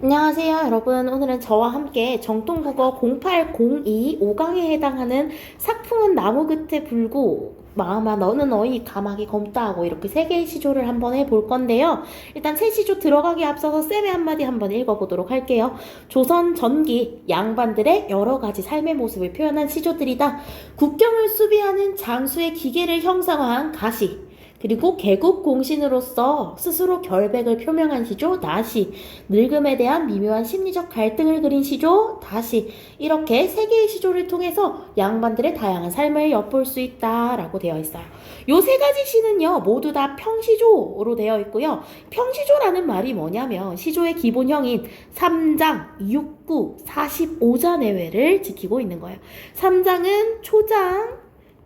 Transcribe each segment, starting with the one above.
안녕하세요, 여러분. 오늘은 저와 함께 정통국어 0802 5강에 해당하는 삭풍은 나무 끝에 불고 마음아 너는 어이 가막이 검다 하고 이렇게 세 개의 시조를 한번 해볼 건데요. 일단 새 시조 들어가기 앞서서 쌤의 한마디 한번 읽어보도록 할게요. 조선 전기 양반들의 여러 가지 삶의 모습을 표현한 시조들이다. 국경을 수비하는 장수의 기계를 형상화한 가시, 그리고 개국 공신으로서 스스로 결백을 표명한 시조 나시, 늙음에 대한 미묘한 심리적 갈등을 그린 시조 다시, 이렇게 세 개의 시조를 통해서 양반들의 다양한 삶을 엿볼 수 있다라고 되어 있어요. 요 세 가지 시는요 모두 다 평시조로 되어 있고요. 평시조라는 말이 뭐냐면 시조의 기본형인 3장, 6구, 45자 내외를 지키고 있는 거예요. 3장은 초장,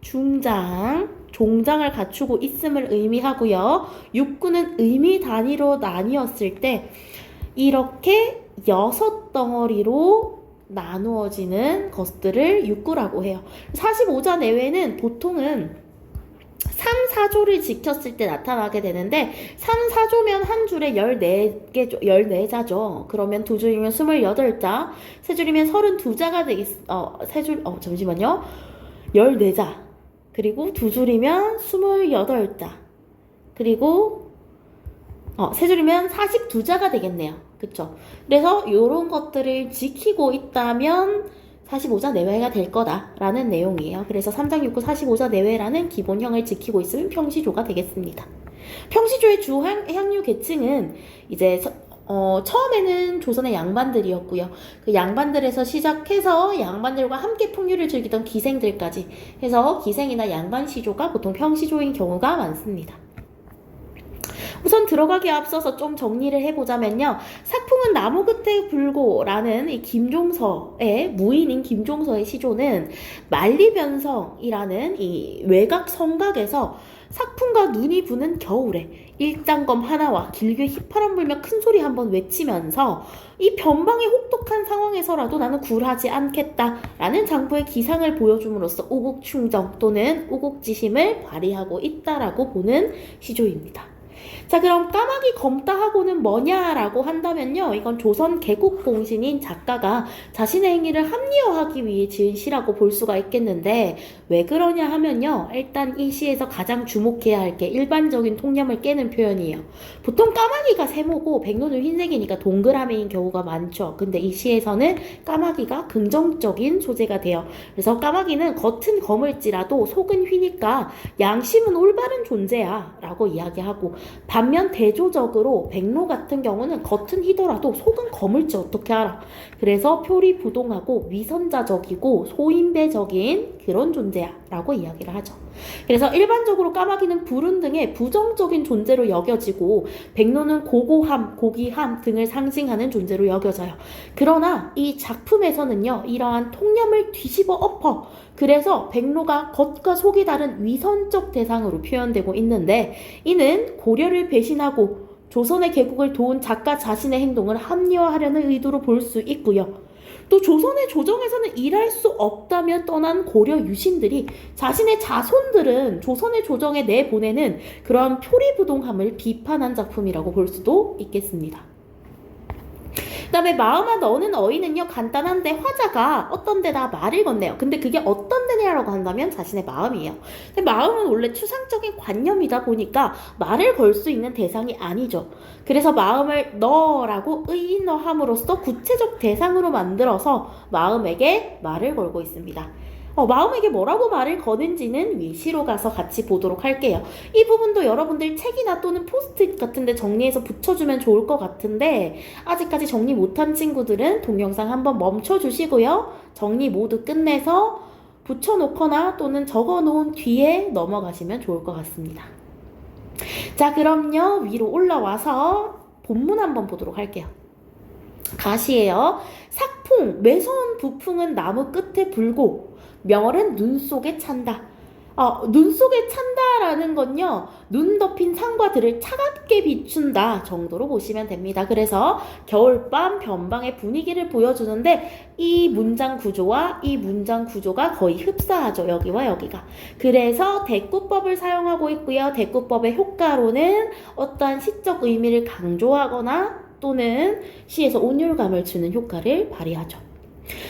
중장, 종장을 갖추고 있음을 의미하고요. 육구는 의미 단위로 나뉘었을 때 이렇게 6덩어리로 나누어지는 것들을 육구라고 해요. 45자 내외는 보통은 3, 4조를 지켰을 때 나타나게 되는데 3, 4조면 한 줄에 14개, 14자죠. 그러면 두 줄이면 28자, 세 줄이면 32자가 잠시만요. 14자. 그리고 두 줄이면 28자. 그리고 세 줄이면 42자가 되겠네요. 그쵸? 그래서 이런 것들을 지키고 있다면 45자 내외가 될 거다라는 내용이에요. 그래서 3장 6구 45자 내외라는 기본형을 지키고 있으면 평시조가 되겠습니다. 평시조의 주 향유 계층은 이제 처음에는 조선의 양반들이었고요. 그 양반들에서 시작해서 양반들과 함께 풍류를 즐기던 기생들까지 해서 기생이나 양반 시조가 보통 평시조인 경우가 많습니다. 우선 들어가기에 앞서서 좀 정리를 해보자면요. 삭풍은 나무 끝에 불고라는 이 김종서의 무인인 김종서의 시조는 만리변성이라는 이 외곽 성곽에서 삭풍과 눈이 부는 겨울에 일장검 하나와 길게 휘파람 불며 큰 소리 한번 외치면서 이 변방의 혹독한 상황에서라도 나는 굴하지 않겠다라는 장부의 기상을 보여줌으로써 우국충정 또는 우국지심을 발휘하고 있다라고 보는 시조입니다. 자, 그럼 까마귀 검다하고는 뭐냐라고 한다면요. 이건 조선 개국공신인 작가가 자신의 행위를 합리화하기 위해 지은 시라고 볼 수가 있겠는데 왜 그러냐 하면요. 일단 이 시에서 가장 주목해야 할 게 일반적인 통념을 깨는 표현이에요. 보통 까마귀가 세모고 백로는 흰색이니까 동그라미인 경우가 많죠. 근데 이 시에서는 까마귀가 긍정적인 소재가 돼요. 그래서 까마귀는 겉은 검을지라도 속은 휘니까 양심은 올바른 존재야 라고 이야기하고, 반면 대조적으로 백로 같은 경우는 겉은 희더라도 속은 검을지 어떻게 알아. 그래서 표리부동하고 위선자적이고 소인배적인 그런 존재야 라고 이야기를 하죠. 그래서 일반적으로 까마귀는 불운 등의 부정적인 존재로 여겨지고 백로는 고고함, 고귀함 등을 상징하는 존재로 여겨져요. 그러나 이 작품에서는요, 이러한 통념을 뒤집어 엎어 그래서 백로가 겉과 속이 다른 위선적 대상으로 표현되고 있는데, 이는 고려를 배신하고 조선의 개국을 도운 작가 자신의 행동을 합리화하려는 의도로 볼 수 있고요. 또 조선의 조정에서는 일할 수 없다며 떠난 고려 유신들이 자신의 자손들은 조선의 조정에 내보내는 그러한 표리부동함을 비판한 작품이라고 볼 수도 있겠습니다. 그 다음에 마음아 너는 어이는요, 간단한데 화자가 어떤 데다 말을 건네요. 근데 그게 어떤 데냐라고 한다면 자신의 마음이에요. 근데 마음은 원래 추상적인 관념이다 보니까 말을 걸 수 있는 대상이 아니죠. 그래서 마음을 너라고 의인어함으로써 구체적 대상으로 만들어서 마음에게 말을 걸고 있습니다. 마음에게 뭐라고 말을 거는지는 위시로 가서 같이 보도록 할게요. 이 부분도 여러분들 책이나 또는 포스트잇 같은 데 정리해서 붙여주면 좋을 것 같은데, 아직까지 정리 못한 친구들은 동영상 한번 멈춰주시고요. 정리 모두 끝내서 붙여놓거나 또는 적어놓은 뒤에 넘어가시면 좋을 것 같습니다. 자, 그럼요. 위로 올라와서 본문 한번 보도록 할게요. 가시예요. 삭풍, 매서운 부풍은 나무 끝에 불고 명월은 눈 속에 찬다. 눈 속에 찬다라는 건요, 눈 덮인 산과 들을 차갑게 비춘다 정도로 보시면 됩니다. 그래서 겨울밤 변방의 분위기를 보여주는데 이 문장 구조와 이 문장 구조가 거의 흡사하죠. 여기와 여기가. 그래서 대꾸법을 사용하고 있고요. 대꾸법의 효과로는 어떠한 시적 의미를 강조하거나 또는 시에서 온율감을 주는 효과를 발휘하죠.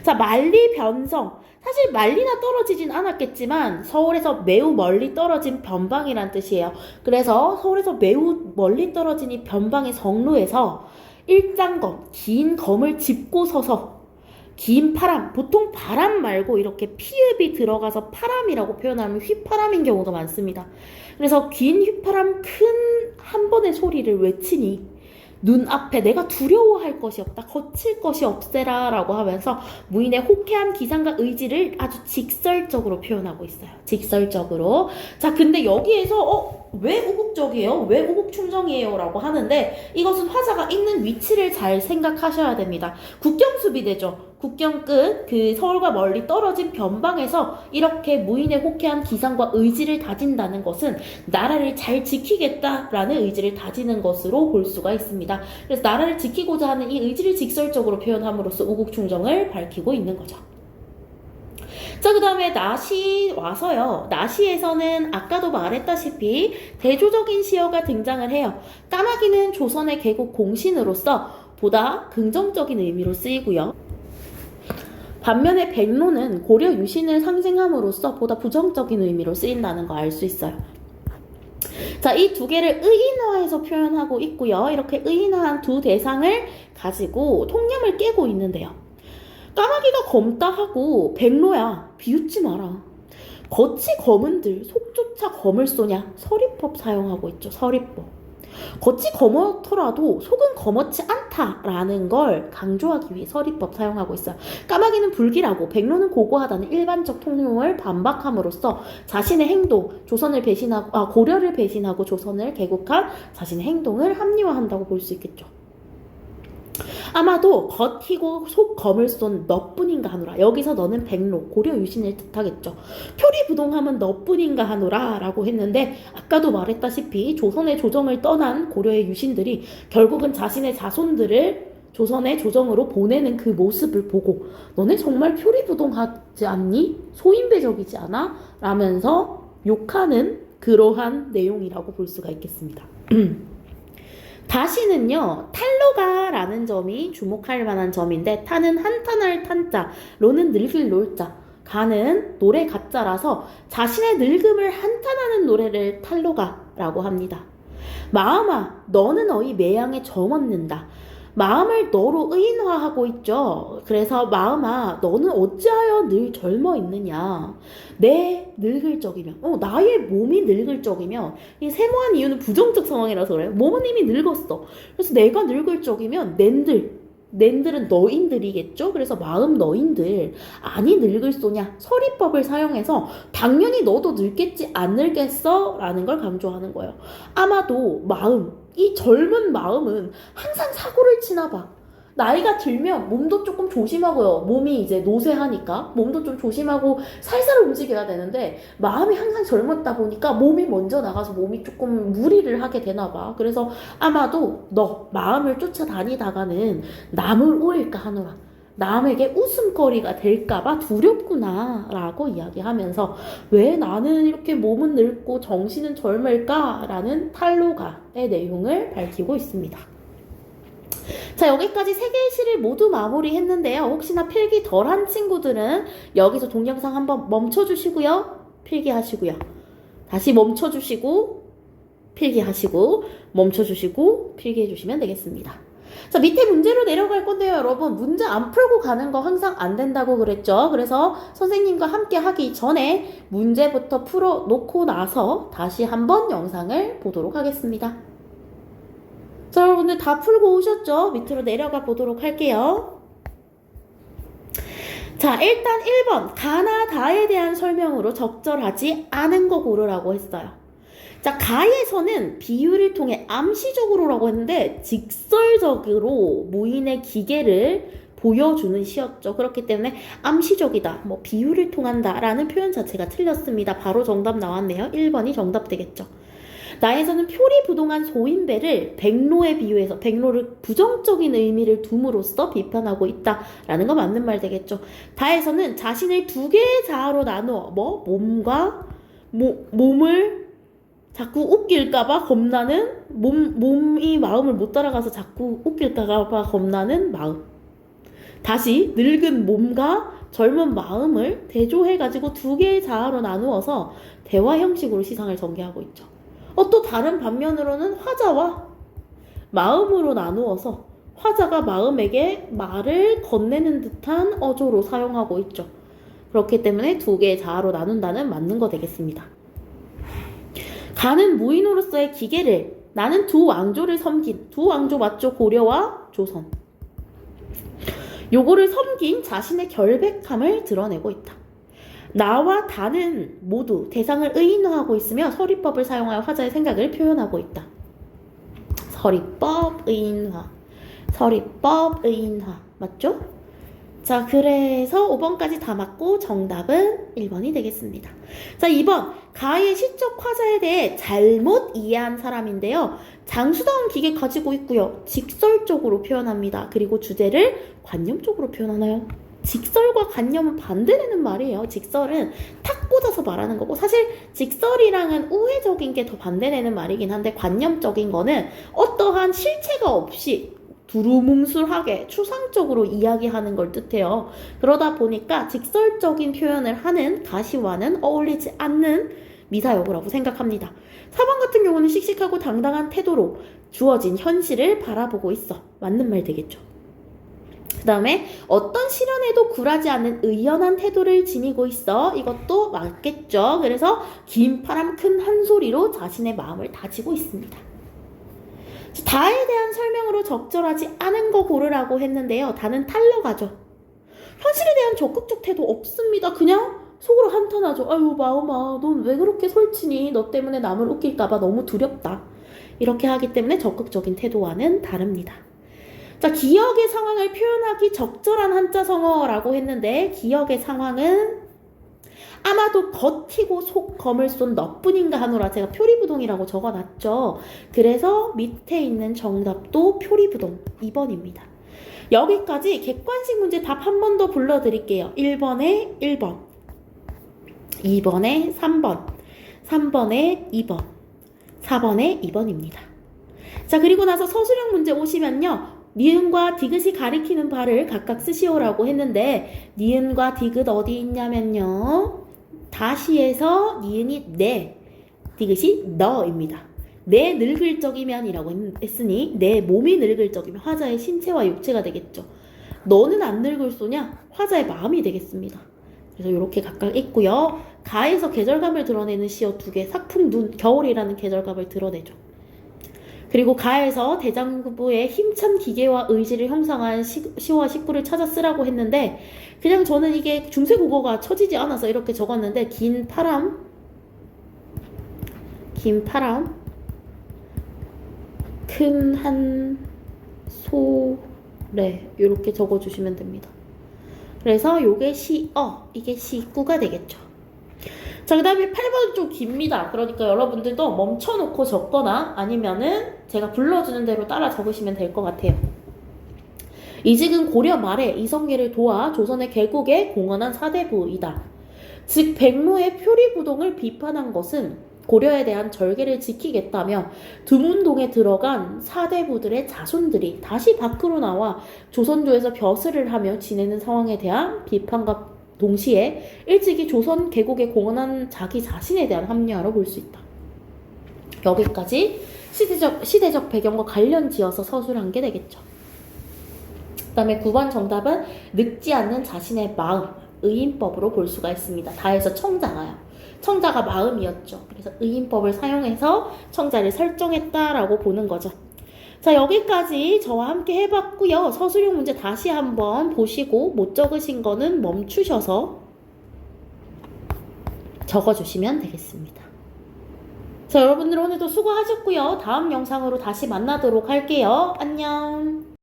자, 만리 변성. 사실 만리나 떨어지진 않았겠지만 서울에서 매우 멀리 떨어진 변방이란 뜻이에요. 그래서 서울에서 매우 멀리 떨어진 이 변방의 성로에서 일장검, 긴 검을 짚고 서서 긴 파람, 보통 바람 말고 이렇게 피읍이 들어가서 파람이라고 표현하면 휘파람인 경우가 많습니다. 그래서 긴 휘파람 큰 한 번의 소리를 외치니 눈앞에 내가 두려워할 것이 없다, 거칠 것이 없애라 라고 하면서 무인의 호쾌한 기상과 의지를 아주 직설적으로 표현하고 있어요. 직설적으로. 자, 근데 여기에서 왜 우국적이에요? 왜 우국충정이에요? 라고 하는데 이것은 화자가 있는 위치를 잘 생각하셔야 됩니다. 국경수비대죠. 국경 끝, 그 서울과 멀리 떨어진 변방에서 이렇게 무인의 호쾌한 기상과 의지를 다진다는 것은 나라를 잘 지키겠다라는 의지를 다지는 것으로 볼 수가 있습니다. 그래서 나라를 지키고자 하는 이 의지를 직설적으로 표현함으로써 우국충정을 밝히고 있는 거죠. 자, 그 다음에 나시 와서요. 나시에서는 아까도 말했다시피 대조적인 시어가 등장을 해요. 까마귀는 조선의 개국 공신으로서 보다 긍정적인 의미로 쓰이고요. 반면에 백로는 고려 유신을 상징함으로써 보다 부정적인 의미로 쓰인다는 거 알 수 있어요. 자, 이 두 개를 의인화해서 표현하고 있고요. 이렇게 의인화한 두 대상을 가지고 통념을 깨고 있는데요. 까마귀가 검다 하고 백로야 비웃지 마라. 겉이 검은들 속조차 검을 쏘냐. 서리법 사용하고 있죠. 서리법. 겉이 검었더라도 속은 검었지 않다라는 걸 강조하기 위해 서리법 사용하고 있어요. 까마귀는 불길하고 백로는 고고하다는 일반적 통념을 반박함으로써 자신의 행동, 조선을 배신하고 고려를 배신하고 조선을 개국한 자신의 행동을 합리화한다고 볼 수 있겠죠. 아마도 겉 희고 속 검을 쏜 너뿐인가 하노라. 여기서 너는 백로, 고려 유신을 뜻하겠죠. 표리부동함은 너뿐인가 하노라 라고 했는데 아까도 말했다시피 조선의 조정을 떠난 고려의 유신들이 결국은 자신의 자손들을 조선의 조정으로 보내는 그 모습을 보고 너네 정말 표리부동하지 않니? 소인배적이지 않아? 라면서 욕하는 그러한 내용이라고 볼 수가 있겠습니다. 다시는요, 탈로가라는 점이 주목할 만한 점인데, 타는 한탄할 탄자, 로는 늙을 놀자, 가는 노래 가짜라서 자신의 늙음을 한탄하는 노래를 탈로가라고 합니다. 마음아, 너는 어이 매양에 점없는다. 마음을 너로 의인화하고 있죠. 그래서 마음아, 너는 어찌하여 늘 젊어 있느냐. 내 늙을 적이면, 나의 몸이 늙을 적이면, 이 세모한 이유는 부정적 상황이라서 그래요. 몸은 이미 늙었어. 그래서 내가 늙을 적이면 낸들은 너인들이겠죠. 그래서 마음 너인들 아니 늙을 소냐 서리법을 사용해서 당연히 너도 늙겠지 안 늙겠어 라는 걸 강조하는 거예요. 아마도 이 젊은 마음은 항상 사고를 치나 봐. 나이가 들면 몸도 조금 조심하고요. 몸이 이제 노쇠하니까 몸도 좀 조심하고 살살 움직여야 되는데 마음이 항상 젊었다 보니까 몸이 먼저 나가서 몸이 조금 무리를 하게 되나 봐. 그래서 아마도 너 마음을 쫓아다니다가는 남을 오일까 하노라. 남에게 웃음거리가 될까봐 두렵구나 라고 이야기하면서 왜 나는 이렇게 몸은 늙고 정신은 젊을까? 라는 탈로가의 내용을 밝히고 있습니다. 자, 여기까지 세 개의 시를 모두 마무리했는데요. 혹시나 필기 덜한 친구들은 여기서 동영상 한번 멈춰주시고요. 필기하시고요. 다시 멈춰주시고 필기하시고 멈춰주시고 필기해주시면 되겠습니다. 자, 밑에 문제로 내려갈 건데요, 여러분. 문제 안 풀고 가는 거 항상 안 된다고 그랬죠. 그래서 선생님과 함께 하기 전에 문제부터 풀어놓고 나서 다시 한번 영상을 보도록 하겠습니다. 자, 여러분들 다 풀고 오셨죠? 밑으로 내려가 보도록 할게요. 자, 일단 1번 가나 다에 대한 설명으로 적절하지 않은 거 고르라고 했어요. 자, 가에서는 비유를 통해 암시적으로라고 했는데 직설적으로 무인의 기계를 보여주는 시였죠. 그렇기 때문에 암시적이다, 비유를 통한다 라는 표현 자체가 틀렸습니다. 바로 정답 나왔네요. 1번이 정답 되겠죠. 나에서는 표리부동한 소인배를 백로에 비유해서 백로를 부정적인 의미를 둠으로써 비판하고 있다라는 거 맞는 말 되겠죠. 다에서는 자신을 두 개의 자아로 나누어 몸과 몸을 자꾸 웃길까봐 겁나는 몸이 마음을 못 따라가서 자꾸 웃길까봐 겁나는 마음. 다시 늙은 몸과 젊은 마음을 대조해가지고 두 개의 자아로 나누어서 대화 형식으로 시상을 전개하고 있죠. 또 다른 반면으로는 화자와 마음으로 나누어서 화자가 마음에게 말을 건네는 듯한 어조로 사용하고 있죠. 그렇기 때문에 두 개의 자아로 나눈다는 맞는 거 되겠습니다. 가는 무인으로서의 기계를 나는 두 왕조를 섬긴 두 왕조 맞죠? 고려와 조선. 요거를 섬긴 자신의 결백함을 드러내고 있다. 나와 다는 모두 대상을 의인화하고 있으며 서리법을 사용하여 화자의 생각을 표현하고 있다. 서리법, 의인화. 서리법, 의인화. 맞죠? 자, 그래서 5번까지 다 맞고 정답은 1번이 되겠습니다. 자, 2번. 가의 시적 화자에 대해 잘못 이해한 사람인데요. 장수다운 기계 가지고 있고요. 직설적으로 표현합니다. 그리고 주제를 관념적으로 표현하나요? 직설과 관념은 반대되는 말이에요. 직설은 탁 꽂아서 말하는 거고, 사실 직설이랑은 우회적인 게 더 반대되는 말이긴 한데, 관념적인 거는 어떠한 실체가 없이 두루뭉술하게 추상적으로 이야기하는 걸 뜻해요. 그러다 보니까 직설적인 표현을 하는 가시와는 어울리지 않는 미사여구라고 생각합니다. 4번 같은 경우는 씩씩하고 당당한 태도로 주어진 현실을 바라보고 있어. 맞는 말 되겠죠. 그 다음에 어떤 시련에도 굴하지 않는 의연한 태도를 지니고 있어. 이것도 맞겠죠. 그래서 긴 파람 큰 한 소리로 자신의 마음을 다지고 있습니다. 다에 대한 설명으로 적절하지 않은 거 고르라고 했는데요. 다는 탈러가죠. 현실에 대한 적극적 태도 없습니다. 그냥 속으로 한탄하죠. 아유 마음아, 넌 왜 그렇게 설치니? 너 때문에 남을 웃길까봐 너무 두렵다. 이렇게 하기 때문에 적극적인 태도와는 다릅니다. 자, 기억의 상황을 표현하기 적절한 한자성어라고 했는데, 기억의 상황은 아마도 겉히고 속 검을 쏜 너뿐인가 하노라. 제가 표리부동이라고 적어놨죠. 그래서 밑에 있는 정답도 표리부동 2번입니다. 여기까지 객관식 문제 답 한 번 더 불러드릴게요. 1번에 1번, 2번에 3번, 3번에 2번, 4번에 2번입니다. 자, 그리고 나서 서술형 문제 오시면요. 니은과 디귿이 가리키는 바를 각각 쓰시오라고 했는데, 니은과 디귿 어디 있냐면요. 다시에서 니은이 내, 디귿이 너입니다. 내 늙을 적이면이라고 했으니 내 몸이 늙을 적이면 화자의 신체와 육체가 되겠죠. 너는 안 늙을 소냐? 화자의 마음이 되겠습니다. 그래서 이렇게 각각 있고요. 가에서 계절감을 드러내는 시어 두 개, 삭풍, 눈, 겨울이라는 계절감을 드러내죠. 그리고 가에서 대장부의 힘찬 기계와 의지를 형상한 시와 식구를 찾아 쓰라고 했는데, 그냥 저는 이게 중세국어가 쳐지지 않아서 이렇게 적었는데, 긴 파람, 큰 한 소래, 이렇게 적어주시면 됩니다. 그래서 요게 시어, 이게 시구가 되겠죠. 자, 그 다음에 8번은 좀 깁니다. 그러니까 여러분들도 멈춰놓고 적거나 아니면은 제가 불러주는 대로 따라 적으시면 될 것 같아요. 이직은 고려 말에 이성계를 도와 조선의 개국에 공헌한 사대부이다. 즉 백로의 표리부동을 비판한 것은 고려에 대한 절개를 지키겠다며 두문동에 들어간 사대부들의 자손들이 다시 밖으로 나와 조선조에서 벼슬을 하며 지내는 상황에 대한 비판과 동시에 일찍이 조선 개국에 공헌한 자기 자신에 대한 합리화로 볼 수 있다. 여기까지 시대적 배경과 관련 지어서 서술한 게 되겠죠. 그 다음에 9번 정답은 늙지 않는 자신의 마음, 의인법으로 볼 수가 있습니다. 다에서 청자가요. 청자가 마음이었죠. 그래서 의인법을 사용해서 청자를 설정했다라고 보는 거죠. 자, 여기까지 저와 함께 해봤고요. 서술형 문제 다시 한번 보시고 못 적으신 거는 멈추셔서 적어주시면 되겠습니다. 자, 여러분들 오늘도 수고하셨고요. 다음 영상으로 다시 만나도록 할게요. 안녕.